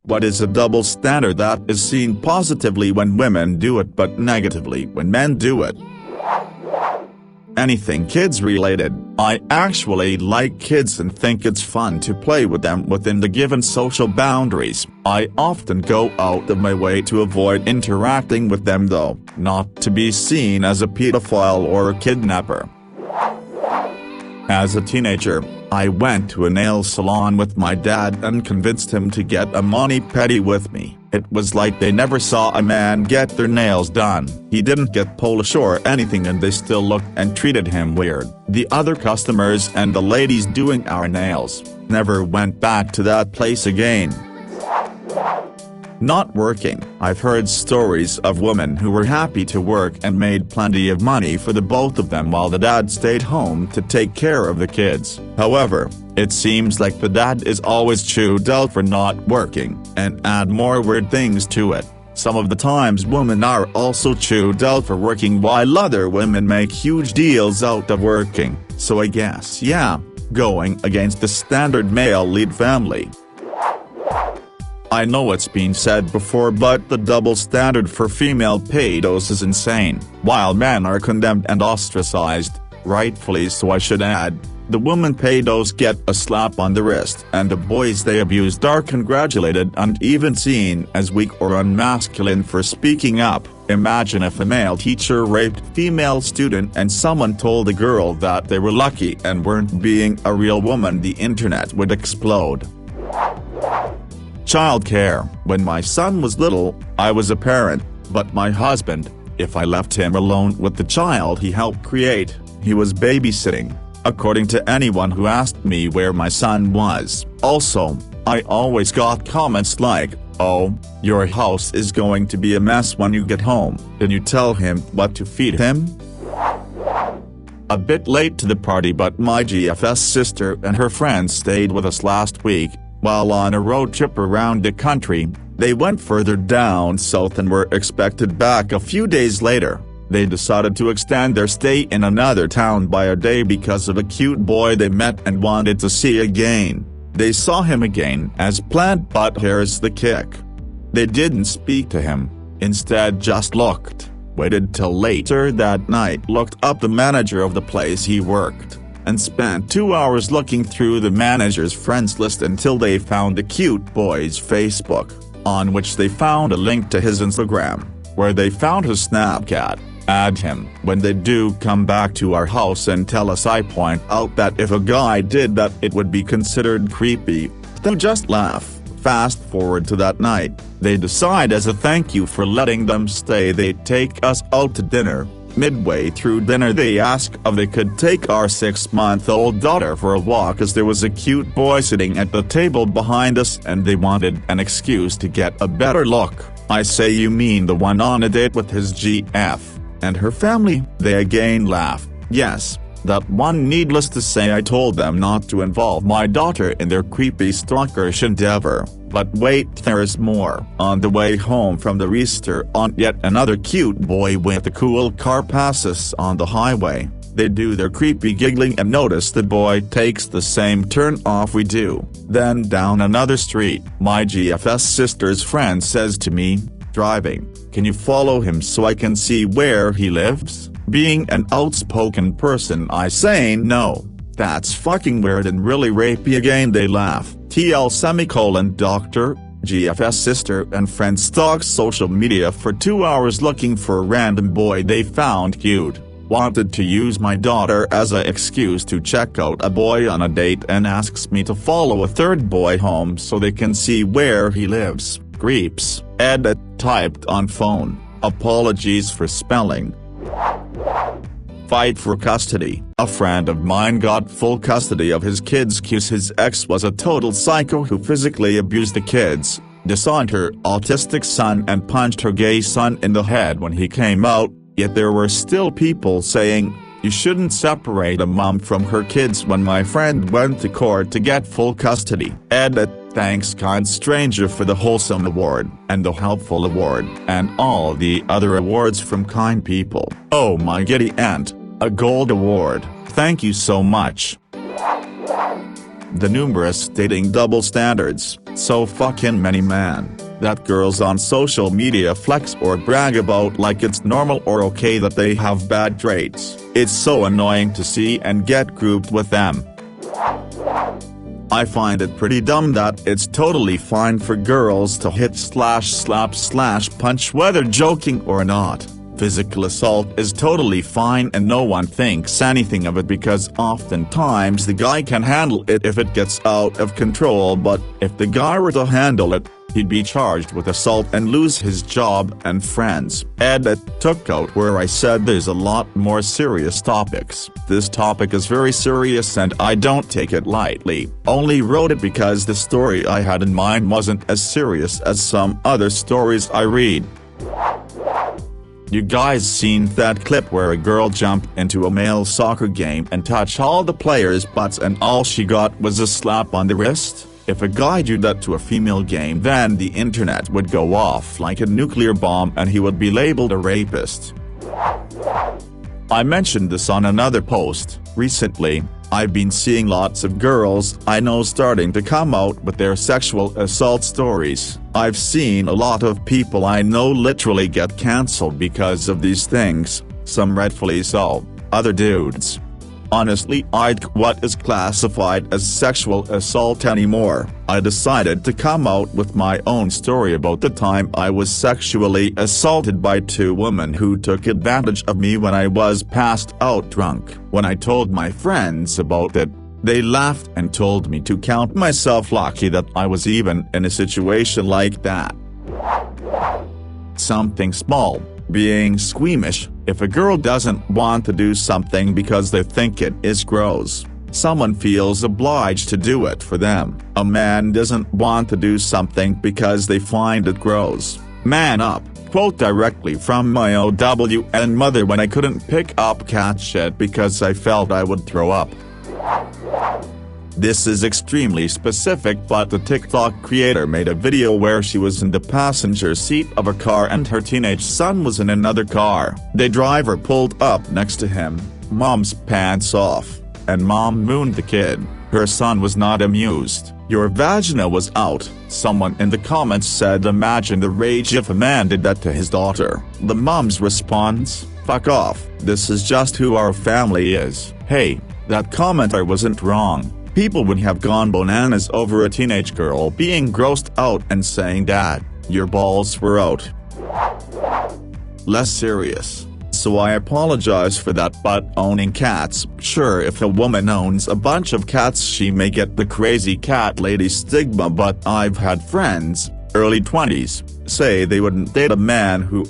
What is a double standard that is seen positively when women do it but negatively when men do it? Anything kids related. I actually like kids and think it's fun to play with them within the given social boundaries. I often go out of my way to avoid interacting with them though, not to be seen as a pedophile or a kidnapper. As a teenager, I went to a nail salon with my dad and convinced him to get a mani-pedi with me. It was like they never saw a man get their nails done. He didn't get polish or anything and they still looked and treated him weird. The other customers and the ladies doing our nails never went back to that place again. Not working. I've heard stories of women who were happy to work and made plenty of money for the both of them while the dad stayed home to take care of the kids. However, it seems like the dad is always chewed out for not working, and add more weird things to it. Some of the times women are also chewed out for working while other women make huge deals out of working. So I guess yeah, going against the standard male lead family. I know it's been said before but the double standard for female pedos is insane. While men are condemned and ostracized, rightfully so I should add, the women pedos get a slap on the wrist and the boys they abused are congratulated and even seen as weak or unmasculine for speaking up. Imagine if a male teacher raped a female student and someone told the girl that they were lucky and weren't being a real woman, the internet would explode. Childcare. When my son was little, I was a parent, but my husband, if I left him alone with the child he helped create, he was babysitting, according to anyone who asked me where my son was. Also, I always got comments like, "Oh, your house is going to be a mess when you get home. Did you tell him what to feed him?" A bit late to the party but my GFS sister and her friends stayed with us last week. While on a road trip around the country, they went further down south and were expected back a few days later. They decided to extend their stay in another town by a day because of a cute boy they met and wanted to see again. They saw him again as planned but here's the kick. They didn't speak to him, instead just looked, waited till later that night, looked up the manager of the place he worked, and spent 2 hours looking through the manager's friends list until they found the cute boy's Facebook, on which they found a link to his Instagram, where they found his Snapchat. Add him. When they do come back to our house and tell us, I point out that if a guy did that it would be considered creepy. They'll just laugh. Fast forward to that night, they decide as a thank you for letting them stay they'd take us out to dinner. Midway through dinner they asked if they could take our 6-month-old daughter for a walk as there was a cute boy sitting at the table behind us and they wanted an excuse to get a better look. I say, you mean the one on a date with his GF and her family? They again laugh. Yes, that one. Needless to say I told them not to involve my daughter in their creepy stalkerish endeavor. But wait, there's more. On the way home from the Easter aunt, yet another cute boy with a cool car passes on the highway. They do their creepy giggling and notice the boy takes the same turn off we do. Then down another street, my GFS sister's friend says to me, driving, "Can you follow him so I can see where he lives?" Being an outspoken person I say no. That's fucking weird and really rapey. Again they laugh. TL Doctor, GFS sister and friend stalked social media for 2 hours looking for a random boy they found cute. Wanted to use my daughter as an excuse to check out a boy on a date and asks me to follow a third boy home so they can see where he lives. Creeps. Edit typed on phone. Apologies for spelling. Fight for custody. A friend of mine got full custody of his kids cause his ex was a total psycho who physically abused the kids, disowned her autistic son and punched her gay son in the head when he came out, yet there were still people saying, you shouldn't separate a mom from her kids. When my friend went to court to get full custody. Edit. Thanks kind stranger for the wholesome award, and the helpful award, and all the other awards from kind people. Oh my giddy aunt, a gold award, thank you so much. The numerous dating double standards. so fucking many, man, that girls on social media flex or brag about like it's normal or okay that they have bad traits. It's so annoying to see and get grouped with them. I find it pretty dumb that it's totally fine for girls to hit / slap / punch whether joking or not. Physical assault is totally fine and no one thinks anything of it because oftentimes the guy can handle it if it gets out of control, but if the guy were to handle it, he'd be charged with assault and lose his job and friends. Edit took out where I said there's a lot more serious topics. This topic is very serious and I don't take it lightly. Only wrote it because the story I had in mind wasn't as serious as some other stories I read. You guys seen that clip where a girl jumped into a male soccer game and touched all the players' butts and all she got was a slap on the wrist? If a guy did that to a female game, then the internet would go off like a nuclear bomb and he would be labeled a rapist. I mentioned this on another post. Recently, I've been seeing lots of girls I know starting to come out with their sexual assault stories. I've seen a lot of people I know literally get cancelled because of these things, some rightfully so, other dudes. Honestly, what is classified as sexual assault anymore? I decided to come out with my own story about the time I was sexually assaulted by 2 women who took advantage of me when I was passed out drunk. When I told my friends about it, they laughed and told me to count myself lucky that I was even in a situation like that. Something small. Being squeamish. If a girl doesn't want to do something because they think it is gross, someone feels obliged to do it for them. A man doesn't want to do something because they find it gross. Man up. Quote directly from my OWN mother when I couldn't pick up cat shit because I felt I would throw up. This is extremely specific, but the TikTok creator made a video where she was in the passenger seat of a car and her teenage son was in another car. The driver pulled up next to him, mom's pants off, and mom mooned the kid. Her son was not amused. Your vagina was out. Someone in the comments said imagine the rage if a man did that to his daughter. The mom's response, fuck off, this is just who our family is. Hey, that commenter wasn't wrong. People would have gone bananas over a teenage girl being grossed out and saying dad, your balls were out. Less serious. So I apologize for that, but owning cats, sure, if a woman owns a bunch of cats she may get the crazy cat lady stigma, but I've had friends, early 20s, say they wouldn't date a man who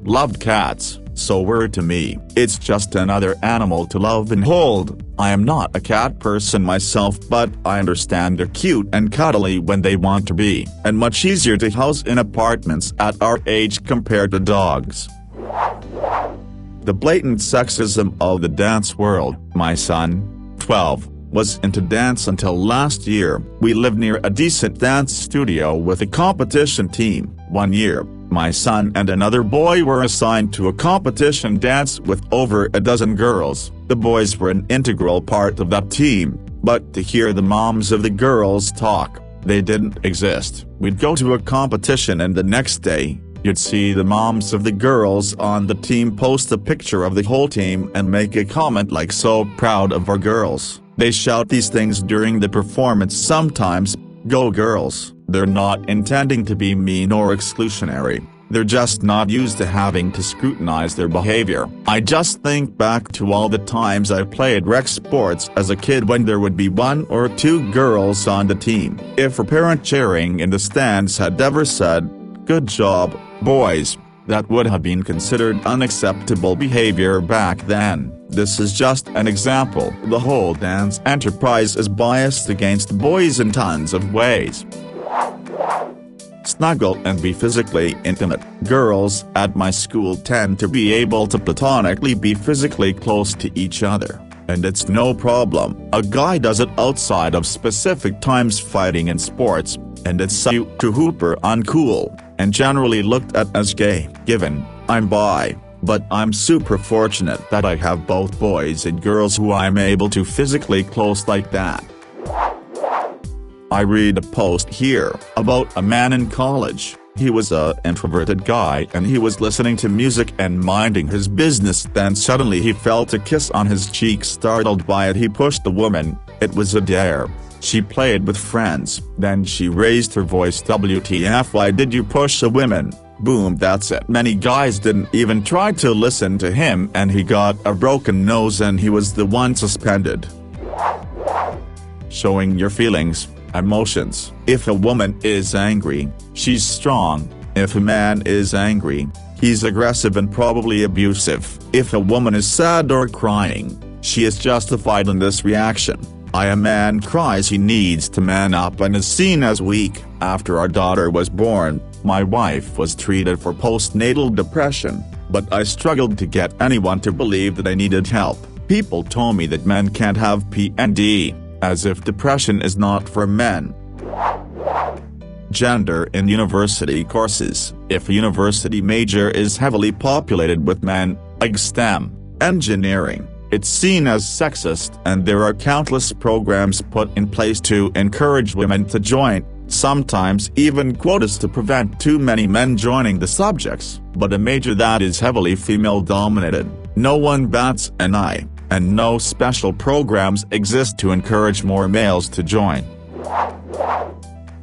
loved cats. So weird to me. It's just another animal to love and hold. I am not a cat person myself, but I understand they're cute and cuddly when they want to be, and much easier to house in apartments at our age compared to dogs. The blatant sexism of the dance world. My son, 12, was into dance until last year. We lived near a decent dance studio with a competition team. One year, my son and another boy were assigned to a competition dance with over a dozen girls. The boys were an integral part of that team, but to hear the moms of the girls talk, they didn't exist. We'd go to a competition and the next day, you'd see the moms of the girls on the team post a picture of the whole team and make a comment like so proud of our girls. They shout these things during the performance sometimes, go girls. They're not intending to be mean or exclusionary, they're just not used to having to scrutinize their behavior. I just think back to all the times I played rec sports as a kid when there would be 1 or 2 girls on the team. If a parent cheering in the stands had ever said, good job, boys, that would have been considered unacceptable behavior back then. This is just an example. The whole dance enterprise is biased against boys in tons of ways. Snuggle and be physically intimate. Girls at my school tend to be able to platonically be physically close to each other, and it's no problem. A guy does it outside of specific times fighting in sports, and it's to hooper uncool, and generally looked at as gay. Given I'm bi, but I'm super fortunate that I have both boys and girls who I'm able to physically close like that. I read a post here about a man in college. He was an introverted guy and he was listening to music and minding his business. Then suddenly he felt a kiss on his cheek. Startled by it, he pushed the woman. It was a dare. She played with friends. Then she raised her voice. WTF, why did you push a woman? Boom, that's it. Many guys didn't even try to listen to him and he got a broken nose and he was the one suspended. Showing your feelings, emotions. If a woman is angry, she's strong. If a man is angry, he's aggressive and probably abusive. If a woman is sad or crying, she is justified in this reaction. A man cries, he needs to man up and is seen as weak. After our daughter was born, my wife was treated for postnatal depression, but I struggled to get anyone to believe that I needed help. People told me that men can't have PND, as if depression is not for men. Gender in university courses. If a university major is heavily populated with men, like STEM, engineering, it's seen as sexist, and there are countless programs put in place to encourage women to join, sometimes even quotas to prevent too many men joining the subjects. But a major that is heavily female-dominated, no one bats an eye, and no special programs exist to encourage more males to join.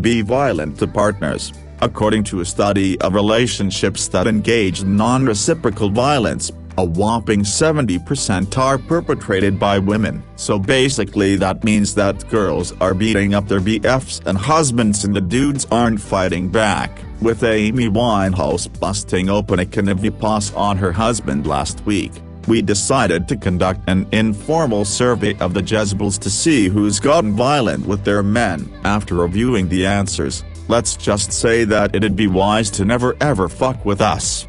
Be violent to partners. According to a study of relationships that engage in non-reciprocal violence, a whopping 70% are perpetrated by women. So basically that means that girls are beating up their BFs and husbands and the dudes aren't fighting back. With Amy Winehouse busting open a canopy pass on her husband last week, we decided to conduct an informal survey of the Jezebels to see who's gotten violent with their men. After reviewing the answers, let's just say that it'd be wise to never ever fuck with us.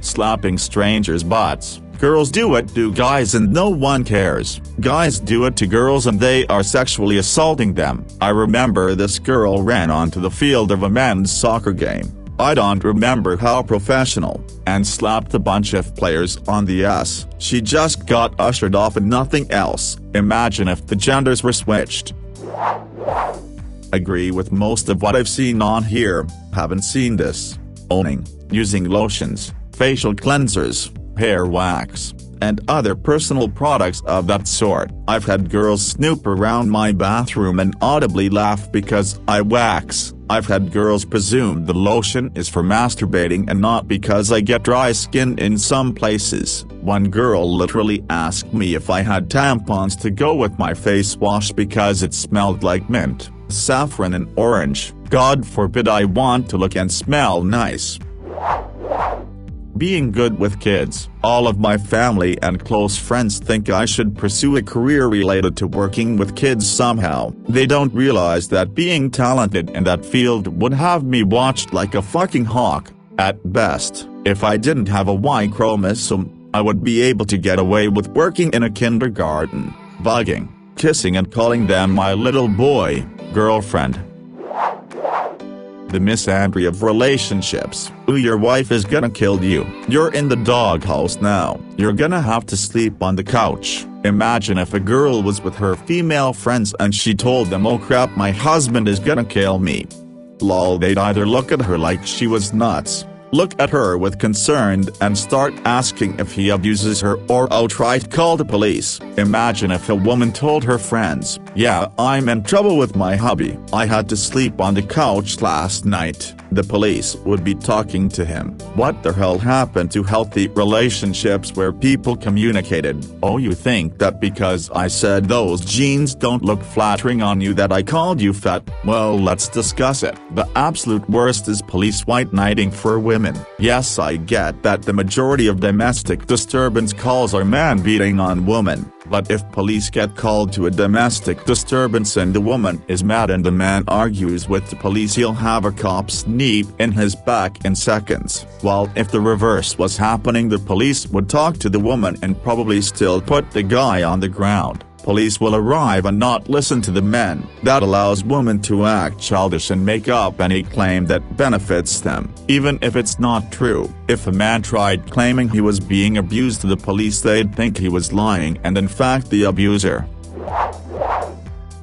Slapping strangers' butts. Girls do it to guys and no one cares. Guys do it to girls and they are sexually assaulting them. I remember this girl ran onto the field of a men's soccer game, I don't remember how professional, and slapped a bunch of players on the ass. She just got ushered off and nothing else. Imagine if the genders were switched. Agree with most of what I've seen on here. Haven't seen this. Owning, using lotions, facial cleansers, hair wax, and other personal products of that sort. I've had girls snoop around my bathroom and audibly laugh because I wax. I've had girls presume the lotion is for masturbating and not because I get dry skin in some places. One girl literally asked me if I had tampons to go with my face wash because it smelled like mint, saffron and orange. God forbid I want to look and smell nice. Being good with kids. All of my family and close friends think I should pursue a career related to working with kids somehow. They don't realize that being talented in that field would have me watched like a fucking hawk, at best. If I didn't have a Y chromosome, I would be able to get away with working in a kindergarten, bugging, kissing and calling them my little boy, girlfriend. The misandry of relationships. Ooh, your wife is gonna kill you. You're in the doghouse now. You're gonna have to sleep on the couch. Imagine if a girl was with her female friends and she told them, oh crap, my husband is gonna kill me. Lol, they'd either look at her like she was nuts, look at her with concern and start asking if he abuses her, or outright call the police. Imagine if a woman told her friends, yeah, I'm in trouble with my hubby. I had to sleep on the couch last night. The police would be talking to him. What the hell happened to healthy relationships where people communicated? Oh, you think that because I said those jeans don't look flattering on you that I called you fat? Well, let's discuss it. The absolute worst is police white knighting for women. Yes, I get that the majority of domestic disturbance calls are man beating on woman. But if police get called to a domestic disturbance and the woman is mad and the man argues with the police, he'll have a cop's knee in his back in seconds. While if the reverse was happening, the police would talk to the woman and probably still put the guy on the ground. Police will arrive and not listen to the men. That allows women to act childish and make up any claim that benefits them, even if it's not true. If a man tried claiming he was being abused to the police, they'd think he was lying and in fact the abuser.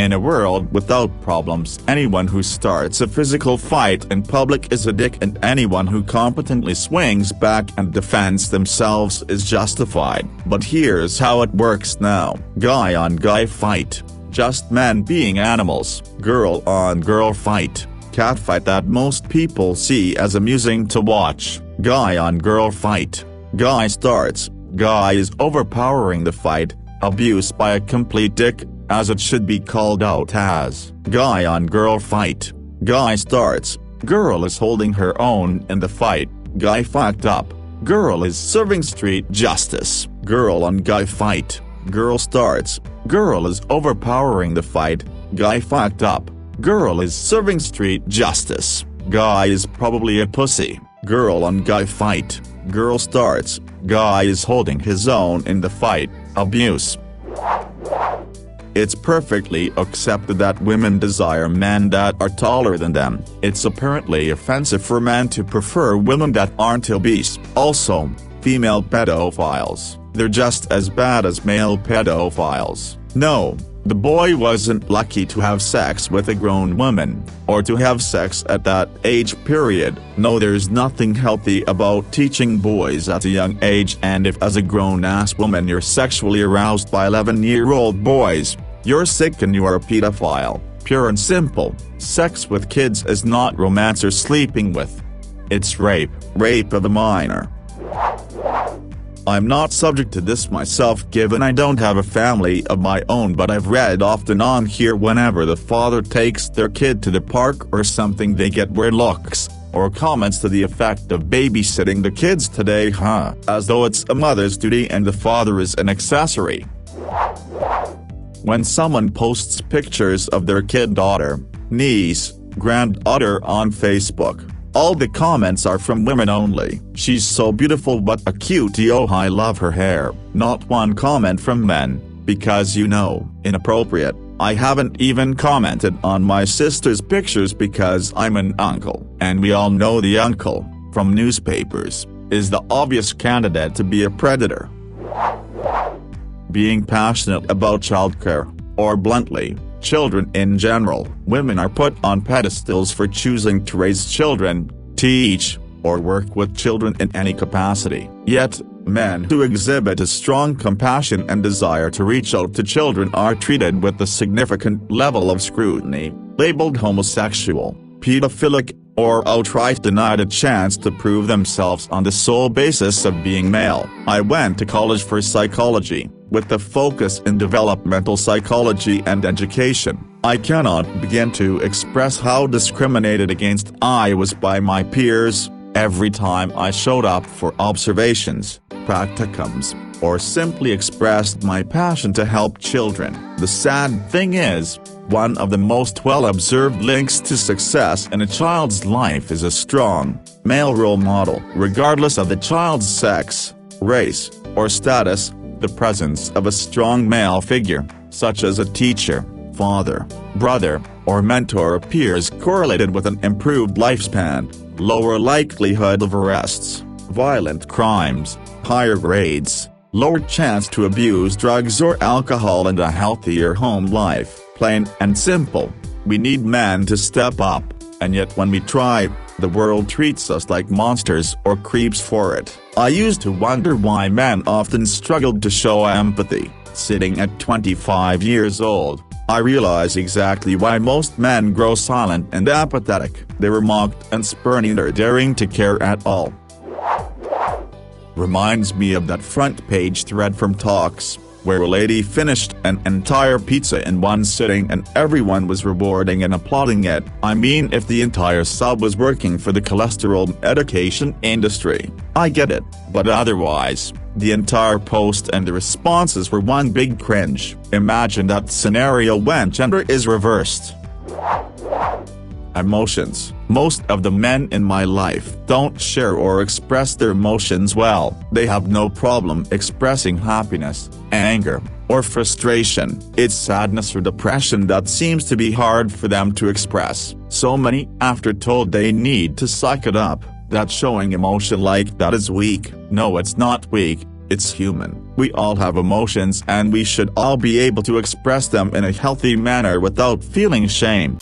In a world without problems, anyone who starts a physical fight in public is a dick, and anyone who competently swings back and defends themselves is justified. But here's how it works now. Guy on guy fight. Just men being animals. Girl on girl fight. Cat fight that most people see as amusing to watch. Guy on girl fight. Guy starts. Guy is overpowering the fight. Abuse by a complete dick, as it should be called out as. Guy on girl fight. Guy starts. Girl is holding her own in the fight. Guy fucked up. Girl is serving street justice. Girl on guy fight. Girl starts. Girl is overpowering the fight. Guy fucked up. Girl is serving street justice. Guy is probably a pussy. Girl on guy fight. Girl starts. Guy is holding his own in the fight. Abuse. It's perfectly accepted that women desire men that are taller than them. It's apparently offensive for men to prefer women that aren't obese. Also, female pedophiles. They're just as bad as male pedophiles. No, the boy wasn't lucky to have sex with a grown woman, or to have sex at that age period. No, there's nothing healthy about teaching boys at a young age, and if as a grown-ass woman you're sexually aroused by 11-year-old boys, you're sick and you are a pedophile. Pure and simple. Sex with kids is not romance or sleeping with. It's rape of a minor. I'm not subject to this myself given I don't have a family of my own, but I've read often on here whenever the father takes their kid to the park or something they get weird looks, or comments to the effect of babysitting the kids today, as though it's a mother's duty and the father is an accessory. When someone posts pictures of their kid, daughter, niece, granddaughter on Facebook, all the comments are from women only. She's so beautiful, what a cutie, oh I love her hair. Not one comment from men, because inappropriate. I haven't even commented on my sister's pictures because I'm an uncle, and we all know the uncle, from newspapers, is the obvious candidate to be a predator. Being passionate about childcare, or bluntly, children in general, women are put on pedestals for choosing to raise children, teach, or work with children in any capacity. Yet, men who exhibit a strong compassion and desire to reach out to children are treated with a significant level of scrutiny, labeled homosexual, pedophilic, or outright denied a chance to prove themselves on the sole basis of being male. I went to college for psychology, with a focus in developmental psychology and education. I cannot begin to express how discriminated against I was by my peers, every time I showed up for observations, practicums, or simply expressed my passion to help children. The sad thing is, one of the most well-observed links to success in a child's life is a strong, male role model. Regardless of the child's sex, race, or status, the presence of a strong male figure, such as a teacher, father, brother, or mentor appears correlated with an improved lifespan, lower likelihood of arrests, violent crimes, higher grades, lower chance to abuse drugs or alcohol, and a healthier home life. Plain and simple, we need men to step up, and yet when we try, the world treats us like monsters or creeps for it. I used to wonder why men often struggled to show empathy. Sitting at 25 years old, I realize exactly why most men grow silent and apathetic. They were mocked and spurned or daring to care at all. Reminds me of that front page thread from Talks, where a lady finished an entire pizza in one sitting and everyone was rewarding and applauding it. I mean, if the entire sub was working for the cholesterol medication industry, I get it, but otherwise, the entire post and the responses were one big cringe. Imagine that scenario when gender is reversed. Emotions. Most of the men in my life don't share or express their emotions well. They have no problem expressing happiness, anger, or frustration. It's sadness or depression that seems to be hard for them to express. So many, after told they need to suck it up, that showing emotion like that is weak. No, it's not weak, it's human. We all have emotions and we should all be able to express them in a healthy manner without feeling shame.